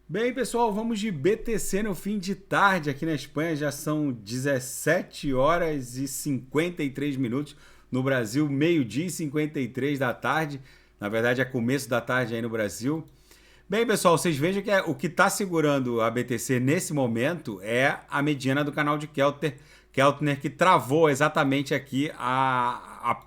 Bem, pessoal, vamos de BTC no fim de tarde aqui na Espanha. Já são 17 horas e 53 minutos. No Brasil, meio-dia e 53 da tarde. Na verdade, é começo da tarde aí no Brasil. Bem, pessoal, vocês vejam que o que está segurando a BTC nesse momento é a mediana do canal de Keltner, que travou exatamente aqui a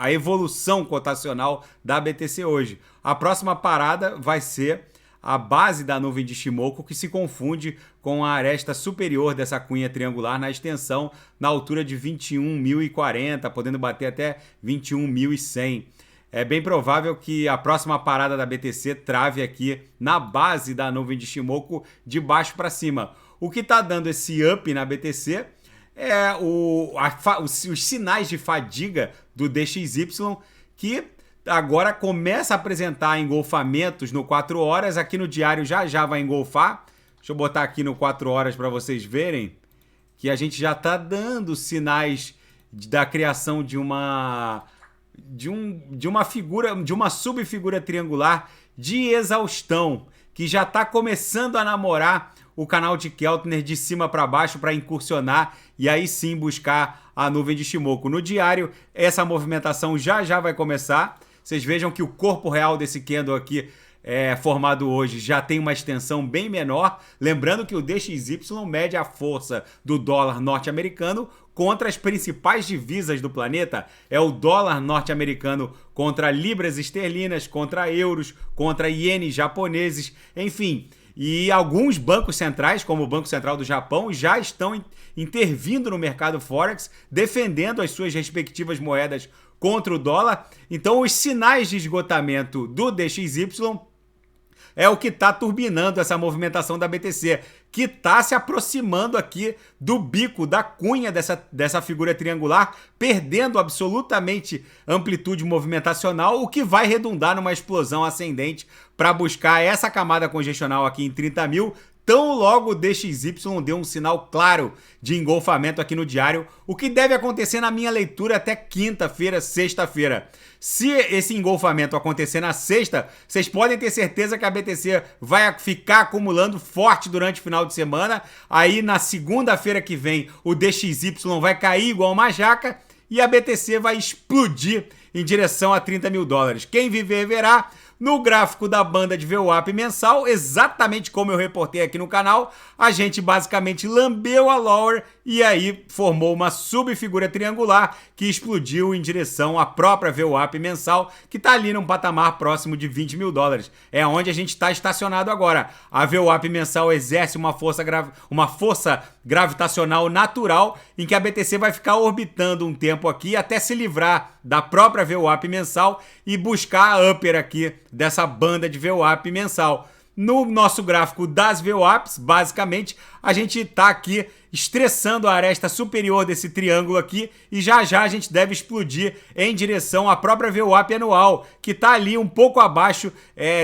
evolução cotacional da BTC hoje. A próxima parada vai ser a base da nuvem de Shimoku, que se confunde com a aresta superior dessa cunha triangular na extensão na altura de 21.040, podendo bater até 21.100. É bem provável que a próxima parada da BTC trave aqui na base da nuvem de Shimoku de baixo para cima. O que está dando esse up na BTC é os sinais de fadiga do DXY, que agora começa a apresentar engolfamentos no 4 horas. Aqui no diário já vai engolfar. Deixa eu botar aqui no 4 horas para vocês verem que a gente já está dando sinais da criação de uma figura, de uma subfigura triangular de exaustão, que já está começando a namorar o canal de Keltner de cima para baixo para incursionar e aí sim buscar a nuvem de Shimoku. No diário, essa movimentação já vai começar. Vocês vejam que o corpo real desse candle aqui formado hoje já tem uma extensão bem menor. Lembrando que o DXY mede a força do dólar norte-americano contra as principais divisas do planeta. É o dólar norte-americano contra libras esterlinas, contra euros, contra ienes japoneses, enfim. E alguns bancos centrais, como o Banco Central do Japão, já estão intervindo no mercado Forex, defendendo as suas respectivas moedas contra o dólar. Então, os sinais de esgotamento do DXY é o que está turbinando essa movimentação da BTC, que está se aproximando aqui do bico, da cunha dessa figura triangular, perdendo absolutamente amplitude movimentacional, o que vai redundar numa explosão ascendente para buscar essa camada congestional aqui em 30 mil. Tão logo o DXY deu um sinal claro de engolfamento aqui no diário, o que deve acontecer na minha leitura até quinta-feira, sexta-feira. Se esse engolfamento acontecer na sexta, vocês podem ter certeza que a BTC vai ficar acumulando forte durante o final de semana. Aí na segunda-feira que vem o DXY vai cair igual uma jaca e a BTC vai explodir em direção a 30 mil dólares. Quem viver verá. No gráfico da banda de VWAP mensal, exatamente como eu reportei aqui no canal, a gente basicamente lambeu a lower e aí formou uma subfigura triangular que explodiu em direção à própria VWAP mensal, que está ali num patamar próximo de 20 mil dólares. É onde a gente está estacionado agora. A VWAP mensal exerce uma força gravitacional natural em que a BTC vai ficar orbitando um tempo aqui até se livrar da própria VWAP mensal e buscar a upper aqui dessa banda de VWAP mensal. No nosso gráfico das VWAPs, basicamente, a gente está aqui estressando a aresta superior desse triângulo aqui e já a gente deve explodir em direção à própria VWAP anual, que está ali um pouco abaixo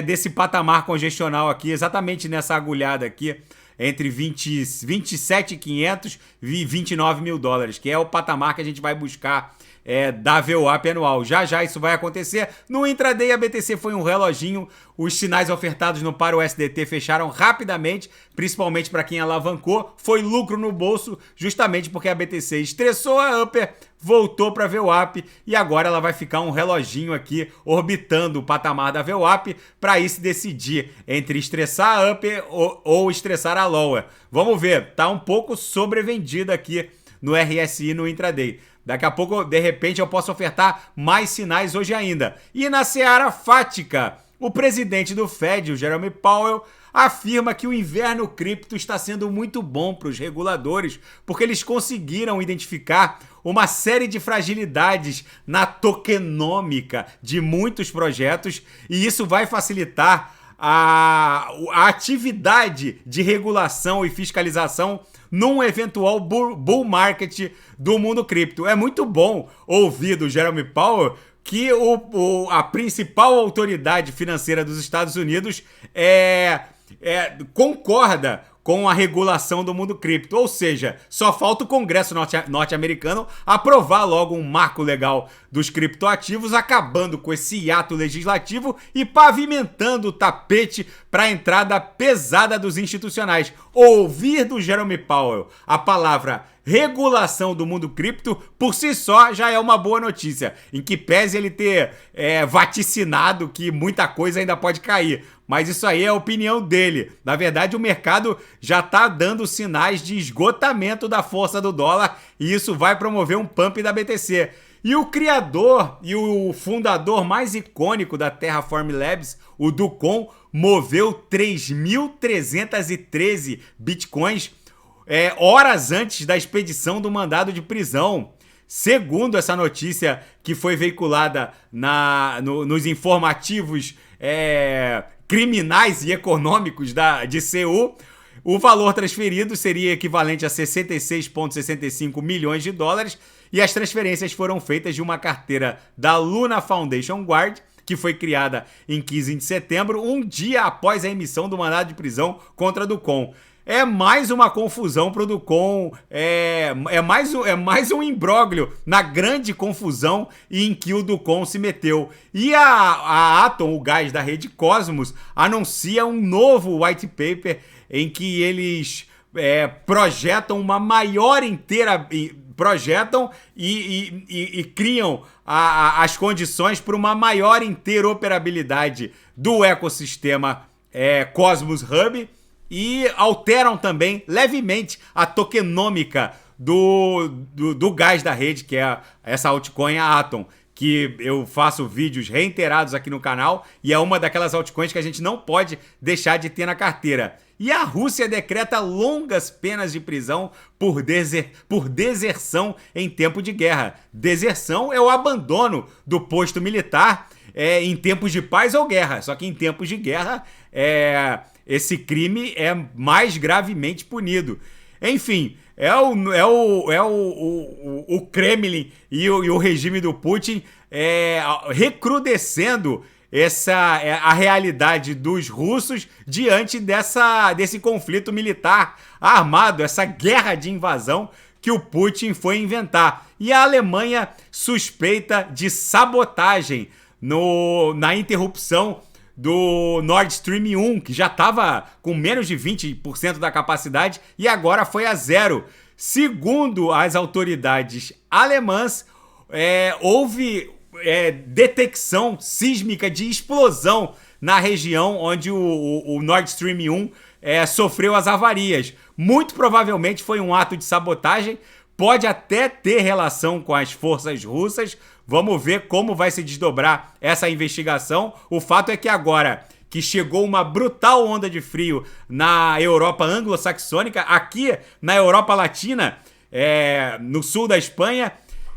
desse patamar congestional aqui, exatamente nessa agulhada aqui, entre 27.500 e 29 mil dólares, que é o patamar que a gente vai buscar da VWAP anual. Já isso vai acontecer. No intraday a BTC foi um reloginho, os sinais ofertados no paro USDT fecharam rapidamente, principalmente para quem alavancou, foi lucro no bolso, justamente porque a BTC estressou a upper, voltou para a VWAP e agora ela vai ficar um reloginho aqui orbitando o patamar da VWAP para aí se decidir entre estressar a upper ou estressar a lower. Vamos ver, tá um pouco sobrevendida aqui no RSI no intraday. Daqui a pouco, de repente, eu posso ofertar mais sinais hoje ainda. E na seara fática, o presidente do Fed, o Jerome Powell, afirma que o inverno cripto está sendo muito bom para os reguladores, porque eles conseguiram identificar uma série de fragilidades na tokenômica de muitos projetos e isso vai facilitar a atividade de regulação e fiscalização num eventual bull market do mundo cripto. É muito bom ouvir do Jerome Powell que a principal autoridade financeira dos Estados Unidos concorda com a regulação do mundo cripto. Ou seja, só falta o Congresso norte-americano aprovar logo um marco legal dos criptoativos, acabando com esse hiato legislativo e pavimentando o tapete para a entrada pesada dos institucionais. Ouvir do Jerome Powell a palavra regulação do mundo cripto, por si só, já é uma boa notícia, em que pese ele ter vaticinado que muita coisa ainda pode cair. Mas isso aí é a opinião dele. Na verdade, o mercado já está dando sinais de esgotamento da força do dólar e isso vai promover um pump da BTC. E o criador e o fundador mais icônico da Terraform Labs, o Do Kwon, moveu 3.313 bitcoins horas antes da expedição do mandado de prisão. Segundo essa notícia que foi veiculada nos informativos criminais e econômicos de Seul, o valor transferido seria equivalente a 66,65 milhões de dólares e as transferências foram feitas de uma carteira da Luna Foundation Guard, que foi criada em 15 de setembro, um dia após a emissão do mandado de prisão contra Do Kwon. É mais uma confusão pro Do Kwon, é mais um imbróglio na grande confusão em que o Do Kwon se meteu. E a Atom, o gás da rede Cosmos, anuncia um novo white paper em que eles projetam uma maior projetam e criam as condições para uma maior interoperabilidade do ecossistema Cosmos Hub, e alteram também levemente a tokenômica do gás da rede, que é essa altcoin, a Atom, que eu faço vídeos reiterados aqui no canal e é uma daquelas altcoins que a gente não pode deixar de ter na carteira. E a Rússia decreta longas penas de prisão por deserção em tempo de guerra. Deserção é o abandono do posto militar em tempos de paz ou guerra, só que em tempos de guerra esse crime é mais gravemente punido. Enfim, o Kremlin e o regime do Putin recrudescendo a realidade dos russos diante desse conflito militar armado, essa guerra de invasão que o Putin foi inventar. E a Alemanha suspeita de sabotagem na interrupção do Nord Stream 1, que já estava com menos de 20% da capacidade e agora foi a zero. Segundo as autoridades alemãs, houve detecção sísmica de explosão na região onde o Nord Stream 1 sofreu as avarias. Muito provavelmente foi um ato de sabotagem, pode até ter relação com as forças russas. Vamos ver como vai se desdobrar essa investigação. O fato é que agora que chegou uma brutal onda de frio na Europa anglo-saxônica, aqui na Europa Latina, no sul da Espanha,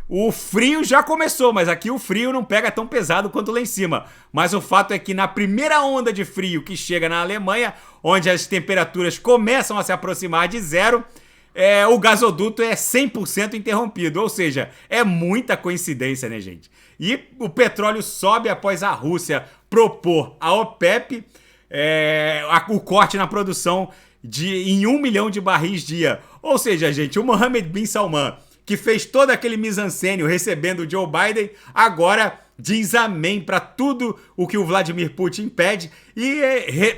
o frio já começou, mas aqui o frio não pega tão pesado quanto lá em cima. Mas o fato é que na primeira onda de frio que chega na Alemanha, onde as temperaturas começam a se aproximar de zero, o gasoduto é 100% interrompido, ou seja, é muita coincidência, né, gente? E o petróleo sobe após a Rússia propor à OPEP o corte na produção em 1 milhão de barris dia. Ou seja, gente, o Mohammed bin Salman, que fez todo aquele mise-en-scène recebendo o Joe Biden, agora diz amém para tudo o que o Vladimir Putin pede e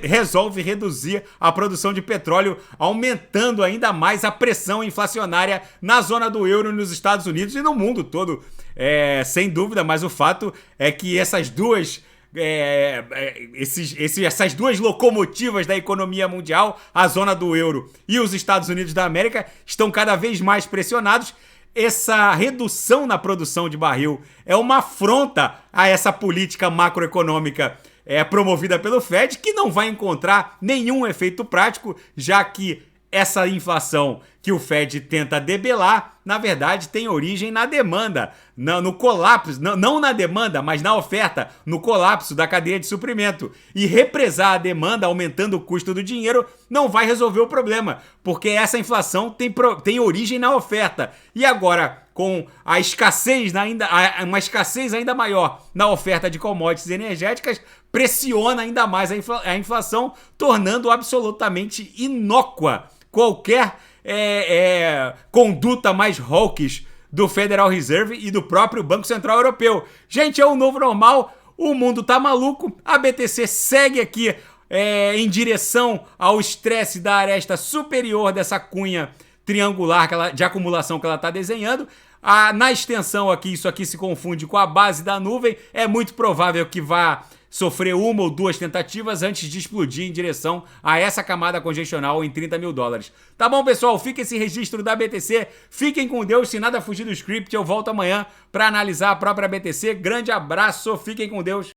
resolve reduzir a produção de petróleo, aumentando ainda mais a pressão inflacionária na zona do euro nos Estados Unidos e no mundo todo, sem dúvida. Mas o fato é que essas duas locomotivas da economia mundial, a zona do euro e os Estados Unidos da América, estão cada vez mais pressionados. Essa redução na produção de barril é uma afronta a essa política macroeconômica promovida pelo Fed, que não vai encontrar nenhum efeito prático, já que essa inflação que o Fed tenta debelar, na verdade, tem origem na demanda, no colapso, não na demanda, mas na oferta, no colapso da cadeia de suprimento. E represar a demanda, aumentando o custo do dinheiro, não vai resolver o problema, porque essa inflação tem origem na oferta. E agora, com a escassez, uma escassez ainda maior na oferta de commodities energéticas, pressiona ainda mais a inflação, tornando absolutamente inócua qualquer conduta mais hawkish do Federal Reserve e do próprio Banco Central Europeu. Gente, é o novo normal, o mundo tá maluco, a BTC segue aqui em direção ao estresse da aresta superior dessa cunha triangular de acumulação que ela está desenhando. Na extensão aqui, isso aqui se confunde com a base da nuvem, é muito provável que vá sofrer uma ou duas tentativas antes de explodir em direção a essa camada congestional em 30 mil dólares. Tá bom, pessoal? Fica esse registro da BTC. Fiquem com Deus. Se nada fugir do script, eu volto amanhã para analisar a própria BTC. Grande abraço. Fiquem com Deus.